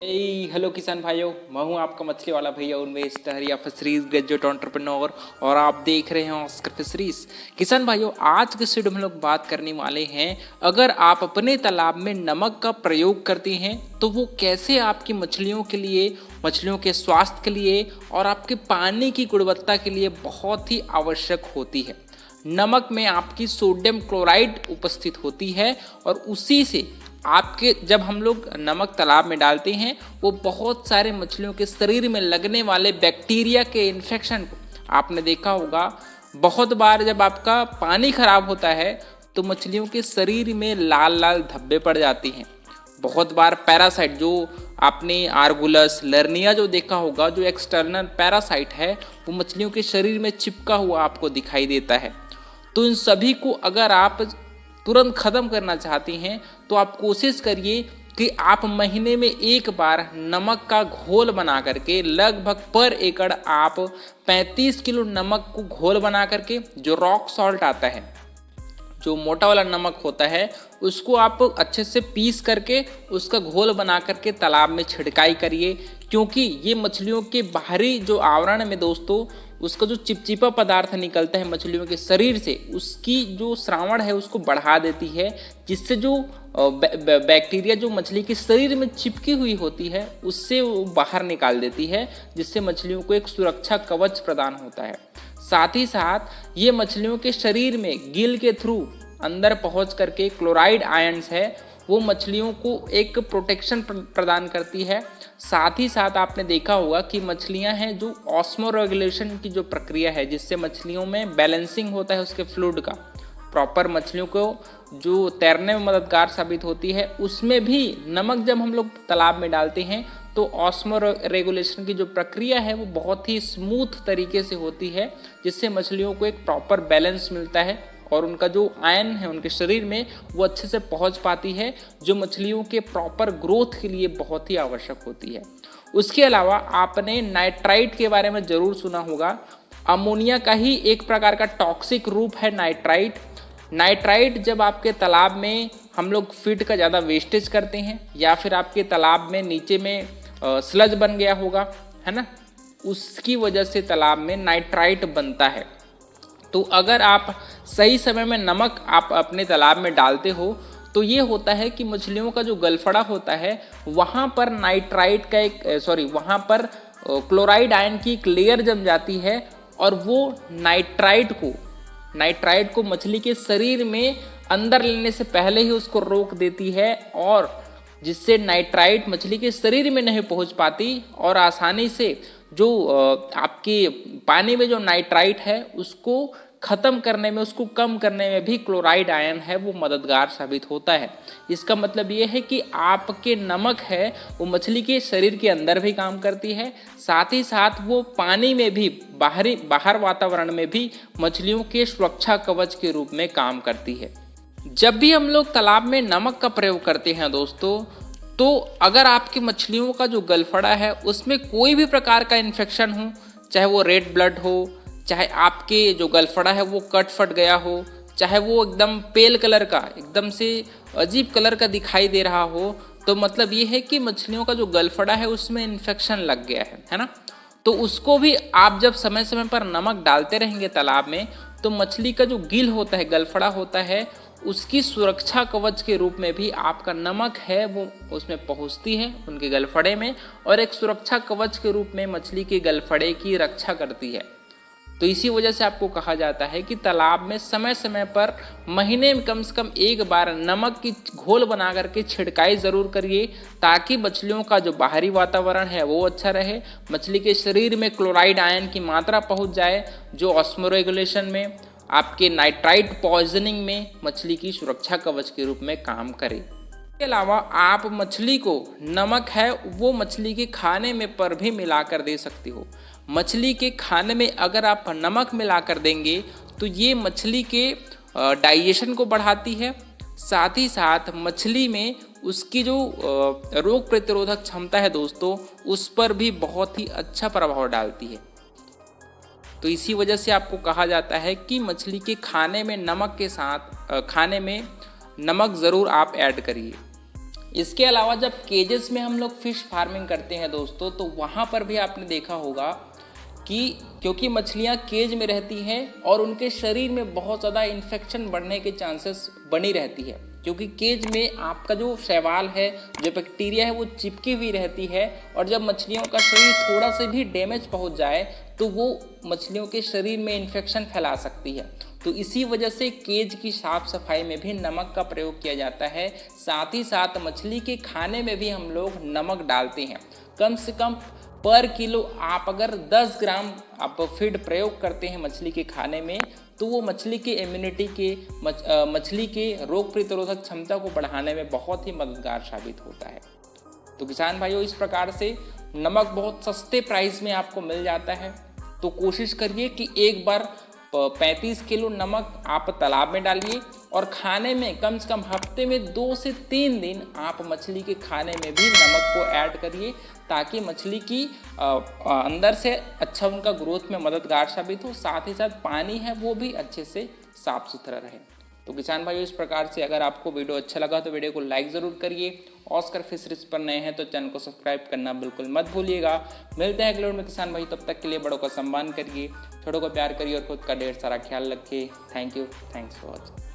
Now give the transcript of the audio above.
Hello किसान भाइयों, मैं हूं आपका मछली वाला भैया उन्मेष टहरिया फिशरीज ग्रेजुएट एंटरप्रेन्योर और आप देख रहे हैं ऑस्कर फिशरीज। किसान भाइयों, आज के वीडियो में हम लोग बात करने वाले हैं, अगर आप अपने तालाब में नमक का प्रयोग करते हैं तो वो कैसे आपकी मछलियों के लिए, मछलियों के स्वास्थ्य के लिए और आपके पानी की गुणवत्ता के लिए बहुत ही आवश्यक होती है। नमक में आपकी सोडियम क्लोराइड उपस्थित होती है और उसी से आपके जब हम लोग नमक तालाब में डालते हैं वो बहुत सारे मछलियों के शरीर में लगने वाले बैक्टीरिया के इन्फेक्शन को, आपने देखा होगा बहुत बार जब आपका पानी खराब होता है तो मछलियों के शरीर में लाल लाल धब्बे पड़ जाती हैं। बहुत बार पैरासाइट, जो आपने आर्गुलस लर्निया जो देखा होगा, जो एक्सटर्नल पैरासाइट है वो मछलियों के शरीर में चिपका हुआ आपको दिखाई देता है। तो इन सभी को अगर आप तुरंत ख़त्म करना चाहते हैं तो आप कोशिश करिए कि आप महीने में एक बार नमक का घोल बना करके, लगभग पर एकड़ आप 35 किलो नमक को घोल बना करके, जो रॉक सॉल्ट आता है, जो मोटा वाला नमक होता है, उसको आप अच्छे से पीस करके उसका घोल बना करके तालाब में छिड़काई करिए। क्योंकि ये मछलियों के बाहरी जो आवरण में दोस्तों उसका जो चिपचिपा पदार्थ निकलता है मछलियों के शरीर से, उसकी जो श्रावण है उसको बढ़ा देती है, जिससे जो बैक्टीरिया जो मछली के शरीर में चिपकी हुई होती है उससे वो बाहर निकाल देती है, जिससे मछलियों को एक सुरक्षा कवच प्रदान होता है। साथ ही साथ ये मछलियों के शरीर में गिल के थ्रू अंदर पहुंच करके क्लोराइड आयंस है वो मछलियों को एक प्रोटेक्शन प्रदान करती है। साथ ही साथ आपने देखा होगा कि मछलियां हैं जो ऑस्मो रेगुलेशन की जो प्रक्रिया है, जिससे मछलियों में बैलेंसिंग होता है उसके फ्लूइड का, प्रॉपर मछलियों को जो तैरने में मददगार साबित होती है, उसमें भी नमक जब हम लोग तालाब में डालते हैं तो ऑस्मो रेगुलेशन की जो प्रक्रिया है वो बहुत ही स्मूथ तरीके से होती है, जिससे मछलियों को एक प्रॉपर बैलेंस मिलता है और उनका जो आयन है उनके शरीर में वो अच्छे से पहुंच पाती है, जो मछलियों के प्रॉपर ग्रोथ के लिए बहुत ही आवश्यक होती है। उसके अलावा आपने नाइट्राइट के बारे में ज़रूर सुना होगा। अमोनिया का ही एक प्रकार का टॉक्सिक रूप है नाइट्राइट। नाइट्राइट जब आपके तालाब में हम लोग फीड का ज़्यादा वेस्टेज करते हैं या फिर आपके तालाब में नीचे में स्लज बन गया होगा, है ना, उसकी वजह से तालाब में नाइट्राइट बनता है। तो अगर आप सही समय में नमक आप अपने तालाब में डालते हो तो ये होता है कि मछलियों का जो गलफड़ा होता है वहाँ पर नाइट्राइट का वहाँ पर क्लोराइड आयन की एक लेयर जम जाती है और वो नाइट्राइट को मछली के शरीर में अंदर लेने से पहले ही उसको रोक देती है, और जिससे नाइट्राइट मछली के शरीर में नहीं पहुंच पाती और आसानी से जो आपके पानी में जो नाइट्राइट है उसको ख़त्म करने में, उसको कम करने में भी क्लोराइड आयन है वो मददगार साबित होता है। इसका मतलब ये है कि आपके नमक है वो मछली के शरीर के अंदर भी काम करती है, साथ ही साथ वो पानी में भी, बाहर वातावरण में भी मछलियों के सुरक्षा कवच के रूप में काम करती है। जब भी हम लोग तालाब में नमक का प्रयोग करते हैं दोस्तों, तो अगर आपकी मछलियों का जो गलफड़ा है उसमें कोई भी प्रकार का इन्फेक्शन हो, चाहे वो रेड ब्लड हो, चाहे आपके जो गलफड़ा है वो कट फट गया हो, चाहे वो एकदम पेल कलर का, एकदम से अजीब कलर का दिखाई दे रहा हो, तो मतलब ये है कि मछलियों का जो गलफड़ा है उसमें इन्फेक्शन लग गया है ना। तो उसको भी आप जब समय समय पर नमक डालते रहेंगे तालाब में तो मछली का जो गिल होता है, गलफड़ा होता है, उसकी सुरक्षा कवच के रूप में भी आपका नमक है वो उसमें पहुंचती है उनके गलफड़े में, और एक सुरक्षा कवच के रूप में मछली के गलफड़े की रक्षा करती है। तो इसी वजह से आपको कहा जाता है कि तालाब में समय समय पर महीने में कम से कम एक बार नमक की घोल बना करके छिड़काई ज़रूर करिए, ताकि मछलियों का जो बाहरी वातावरण है वो अच्छा रहे, मछली के शरीर में क्लोराइड आयन की मात्रा पहुंच जाए, जो ऑस्मो रेगुलेशन में, आपके नाइट्राइट पॉइजनिंग में मछली की सुरक्षा कवच के रूप में काम करे। इसके अलावा आप मछली को नमक है वो मछली के खाने में पर भी मिलाकर दे सकते हो। मछली के खाने में अगर आप नमक मिलाकर देंगे तो ये मछली के डाइजेशन को बढ़ाती है, साथ ही साथ मछली में उसकी जो रोग प्रतिरोधक क्षमता है दोस्तों उस पर भी बहुत ही अच्छा प्रभाव डालती है। तो इसी वजह से आपको कहा जाता है कि मछली के खाने में नमक के साथ खाने में नमक ज़रूर आप ऐड करिए। इसके अलावा जब केजेस में हम लोग फिश फार्मिंग करते हैं दोस्तों, तो वहाँ पर भी आपने देखा होगा कि क्योंकि मछलियाँ केज में रहती हैं और उनके शरीर में बहुत ज़्यादा इन्फेक्शन बढ़ने के चांसेस बनी रहती है, क्योंकि केज में आपका जो शैवाल है, जो बैक्टीरिया है, वो चिपकी हुई रहती है। और जब मछलियों का शरीर थोड़ा से भी डैमेज पहुंच जाए तो वो मछलियों के शरीर में इन्फेक्शन फैला सकती है। तो इसी वजह से केज की साफ सफाई में भी नमक का प्रयोग किया जाता है। साथ ही साथ मछली के खाने में भी हम लोग नमक डालते हैं। कम से कम पर किलो आप अगर 10 ग्राम आप फीड प्रयोग करते हैं मछली के खाने में, तो वो मछली के इम्यूनिटी के मछली के रोग प्रतिरोधक क्षमता को बढ़ाने में बहुत ही मददगार साबित होता है। तो किसान भाइयों, इस प्रकार से नमक बहुत सस्ते प्राइस में आपको मिल जाता है। तो कोशिश करिए कि एक बार 35 किलो नमक आप तालाब में डालिए और खाने में कम से कम हफ्ते में 2 से 3 दिन आप मछली के खाने में भी नमक को ऐड करिए, ताकि मछली की अंदर से अच्छा उनका ग्रोथ में मददगार साबित हो। साथ ही साथ पानी है वो भी अच्छे से साफ सुथरा रहे। तो किसान भाइयों, इस प्रकार से अगर आपको वीडियो अच्छा लगा तो वीडियो को लाइक ज़रूर करिए। ऑस्कर फिशरीज पर नए हैं तो चैनल को सब्सक्राइब करना बिल्कुल मत भूलिएगा। मिलते हैं अगले वीडियो में किसान भाई, तब तक के लिए बड़ों का सम्मान करिए, छोटों को प्यार करिए और खुद का ढेर सारा ख्याल रखिए। Thank you, thanks for watching.